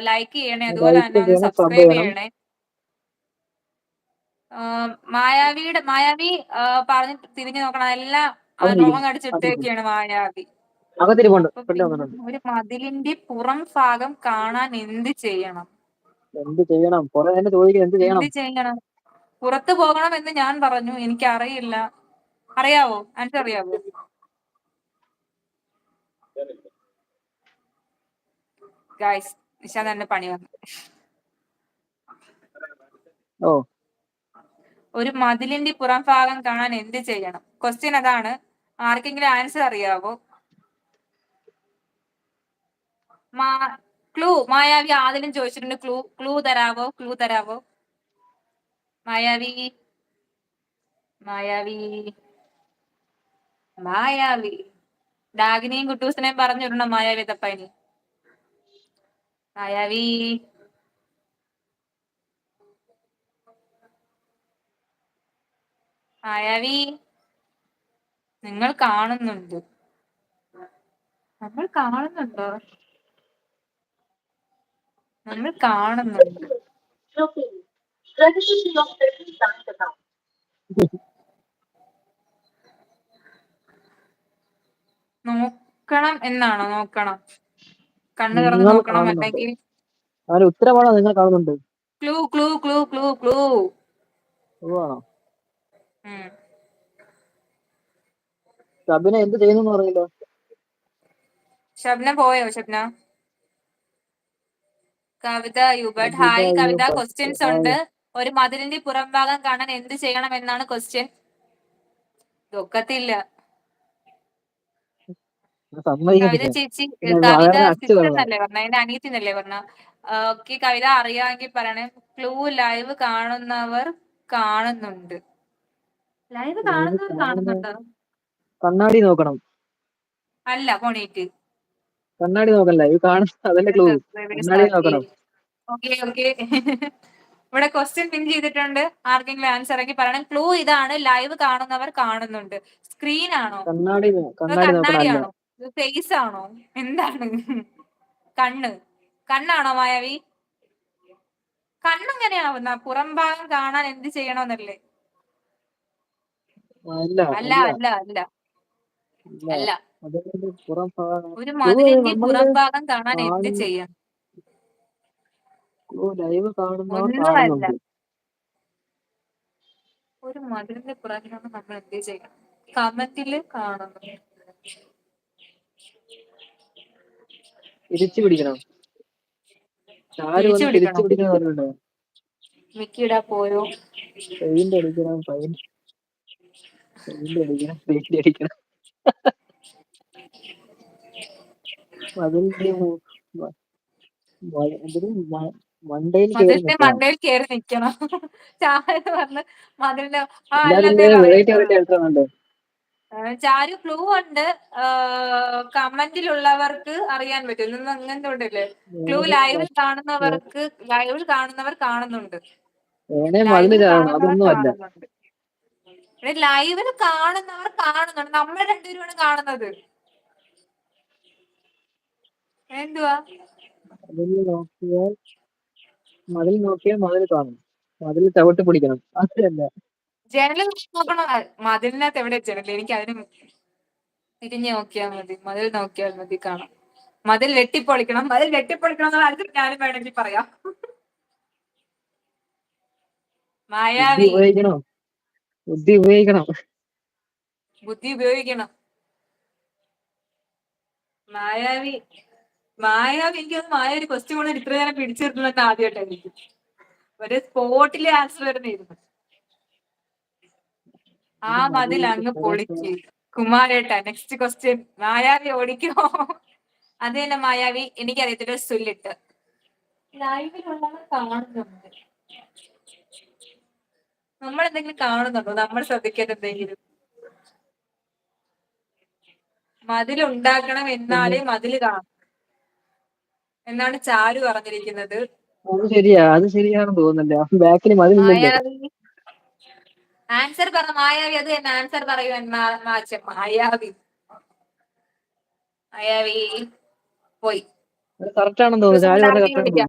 Like ചെയ്യണേ, അതുപോലെ like തന്നെ ഒന്ന് ചെയ്യണം, സബ് സബ്സ്ക്രൈബ് ചെയ്യണം. ചെയ്യണേ. മായാവി പറഞ്ഞ് തിരിഞ്ഞു നോക്കണം, എല്ലാം വന്നിരിക്കുന്നു, റോങ് അടിച്ചിട്ടേക്കാണ് മായാവി. അകത്തിരിപ്പുണ്ട്, അപ്പൊ ഫ്രണ്ട് പിന്നെ വന്നിട്ടുണ്ട്. ഒരു മതിലിന്റെ പുറം ഭാഗം കാണാൻ എന്ത് ചെയ്യണം? എന്ത് ചെയ്യണം? കുറെ തന്നെ ചോദിക്കുന്നത് എന്ത് ചെയ്യണം. എന്ത് ചെയ്യണം? പുറത്തു പോകണം എന്ന് ഞാൻ പറഞ്ഞു, എനിക്കറിയില്ല. അറിയാവോ? ആൻസർ അറിയാവോ? ഗായ്സ്, നിശാന്ത് തന്നെ പണി വന്നു. ഓ, ഒരു മതിലിന്റെ പുറം ഭാഗം കാണാൻ എന്ത് ചെയ്യണം? ക്വസ്റ്റ്യൻ അതാണ്. ആർക്കെങ്കിലും ആൻസർ അറിയാവോ? ക്ലൂ മായാവി ആദ്യം ചോദിച്ചിട്ടുണ്ട്. ക്ലൂ തരാവോ? ക്ലൂ തരാവോ? മായാവി മായാവി മായാവി ഡാഗിനെയും കുട്ടൂസിനെയും പറഞ്ഞിടണം മായാവി തപ്പനി. മായാവി മായാവി നിങ്ങൾ കാണുന്നുണ്ട്. നമ്മൾ കാണുന്നുണ്ടോ? നമ്മൾ കാണുന്നുണ്ട്. നോക്കണം എന്നാണോ? നോക്കണം, കണ്ണു തുറന്ന് നിങ്ങൾ നോക്കണം, കാണുന്നുണ്ട്. അല്ലെങ്കിൽ അതിന് ഉത്തരമാണോ നിങ്ങൾ കാണുന്നുണ്ട്? Clue clue clue clue clue ആണോ? ഉം. ഷബിന എന്ത് ചെയ്യുന്നു അറിയില്ല. ഷബ്ന പോയോ? ഷബ്ന, കവിത യുബർട്ട്, കവിത ഹായ് കവിത. യൂബർട്ട്, ക്വസ്റ്റ്യൻസ് ഉണ്ട്. ഹായ്. ഒരു മതിലിന്റെ പുറം ഭാഗം കാണാൻ എന്ത് ചെയ്യണം എന്നാണ് ക്വസ്റ്റ്യൻ. ദൊക്കത്തില്ല. ഞാൻ കവിത സമ്മതിക്കത്തില്ല. ചേച്ചി, പിന്നെ കവിത വളരെ അച്ചു സിസ്റ്റർ കളവാ. എന്നല്ലേ പറഞ്ഞ, എന്റെ അനിയത്തി എന്നല്ലേ പറഞ്ഞ? ഓക്കെ, കവിത അറിയാമെങ്കിൽ പറയണേ. ക്ലൂ ലൈവ് കാണുന്നവർ കാണുന്നുണ്ട്. ലൈവ് ഇത് കാണുന്നവർ കാണുന്ന കാണുന്നുണ്ടോ? കണ്ണാടി നോക്കണം. അല്ല, പോണീറ്റ്. കണ്ണാടി നോക്കല്ല, ഇത് കാണുന്ന അതല്ലേ ക്ലൂ. കണ്ണാടി നോക്കണം. Okay okay. ഇവിടെ ക്വസ്റ്റ്യൻ പിൻ ചെയ്തിട്ടുണ്ട്. ആർക്കെങ്കിലും ആൻസർ ആക്കി പറയണം. ക്ലൂ ഇതാണ്, ലൈവ് കാണുന്നവർ കാണുന്നുണ്ട്. സ്ക്രീൻ ആണോ? കണ്ണാടി കണ്ണാടി നോക്കണം. അല്ല, കണ്ണാടിയാണോ? ഫേസ് ആണോ? എന്താണ്? കണ്ണ്. കണ്ണാണോ മായാവി? കണ്ണെങ്ങനെയാവുന്ന? പുറം ഭാഗം കാണാൻ എന്ത് ചെയ്യണമെന്നല്ലേ? അല്ല, അല്ല അല്ല, അല്ല അല്ല അല്ല. അല്ല. അതിന്റെ പുറം ഭാഗം ഒരു ക്ലൂ മതിലിന്റെ നമ്മളിത് പുറം ഭാഗം കാണാൻ എന്ത് കാണുന്ന ചെയ്യണം? ക്ലൂ ലൈവ് കാണുന്നവർ ഒന്നുമല്ല. കാണുന്നുണ്ട്. ഒരു മതിലിന്റെ പുറകിലാണ് നമ്മൾ എന്ത് ചെയ്യണം? കമന്റില് കാണുന്നു. തിരിച്ചു പിടിക്കണം. ചാര് തിരിച്ചു വന്ന് തിരിച്ചു പിടിക്കണോ? പിടിക്കണം പറഞ്ഞിട്ടുണ്ടോ? മിക്കിടാ പോയോ? പെയിന്റ് അടിക്കണം, പെയിന്റ് അടിക്കണം, പെയിന്റ് അടിക്കണം. അതിന്റെ മണ്ടയിൽ കയറി മതിലിന്റെ നിൽക്കണം. മണ്ടയിൽ കയറി നിക്കണം. ചാരു പറഞ്ഞ് മതിലിന്റെ എല്ലാരും അല്ലാതെ ഇങ്ങനെ പറയും. വെറൈറ്റി വെറൈറ്റി എടുക്കുന്നുണ്ട്. ചാരു ക്ലൂ ഉണ്ട്. കമന്റിലുള്ളവർക്ക് അറിയാൻ പറ്റും. ഇതൊന്നും അങ്ങനത്തെ ഉണ്ടല്ലേ? ക്ലൂ ലൈവിൽ കാണുന്നവർ കാണുന്നുണ്ട്. വേണേ മതില് ലൈവിൽ ചാടണം, കാണുന്നവർ അതൊന്നും അല്ല. കാണുന്നുണ്ട്. ലൈവിൽ കാണുന്നവർ കാണുന്നുണ്ട്. നമ്മൾ രണ്ടുപേരുമാണ് കാണുന്നത്. എന്തുവാ? മതിൽ നോക്കിയാൽ മതിൽ കാണും. മതിൽ ചവിട്ടി പിടിക്കണം. അതല്ല. ജനലിൽ നോക്കണോ? മതിലിനകത്ത് എവിടെ ജനൽ? എനിക്ക് അതിന് തിരിഞ്ഞു നോക്കിയാൽ മതി. മതിൽ നോക്കിയാൽ മതി, കാണാം. മതിൽ വെട്ടിപ്പൊളിക്കണം. മതിൽ വെട്ടിപ്പൊളിക്കണം എന്നുള്ള ആൻസർ ഞാനും വേണമെങ്കിൽ പറയാം. ബുദ്ധി മായാവി, ഉപയോഗിക്കണം. ബുദ്ധി ഉപയോഗിക്കണം. ബുദ്ധി ഉപയോഗിക്കണം. മായാവി മായാവി എനിക്കൊന്ന് മായാവി ക്വസ്റ്റ്യൻ കൊണ്ട് ഇത്ര നേരം പിടിച്ചിരുന്നത് ആദ്യമായിട്ടായിരിക്കും. ഒരു സ്പോട്ടിലെ ആൻസർ വരുന്നിരുന്നു. ആ ഇത് മതിൽ മതിലിന്റെ അങ്ങ് പുറത്ത് പൊളിക്ക്. കുമാരേട്ട, നെക്സ്റ്റ് ക്വസ്റ്റ്യൻ. മായാവി ഓടിക്കോ? അത് തന്നെ മായാവി, എനിക്കറിയത്തില്ല. സുല്ലിട്ട് ലൈവിലുള്ളവർ കാണുന്നുണ്ട്. നമ്മൾ എന്തെങ്കിലും കാണുന്നുണ്ടോ? നമ്മൾ ശ്രദ്ധിക്കാത്ത എന്തെങ്കിലും? മതിലുണ്ടാക്കണം എന്നാലേ മതില് കാണും എന്നാണ് ചാരു പറഞ്ഞിരിക്കുന്നത്. അത് ശരിയാ, അത് ശരിയാണെന്ന് തോന്നുന്നില്ല. ബാക്കിൽ മതിലില്ലല്ലോ. മായാവി ആൻസർ പറ. മായാവി അത് തന്നെ ആൻസർ പറയൂ. മായാവി മായാവി പോയി. അത് കറക്റ്റ് ആണെന്ന് തോന്നുന്നു. ചാരി പറഞ്ഞ ലാസ്റ്റ് കറക്റ്റ് ആണെന്ന് വിളിക്കാം. തോന്നുന്നു.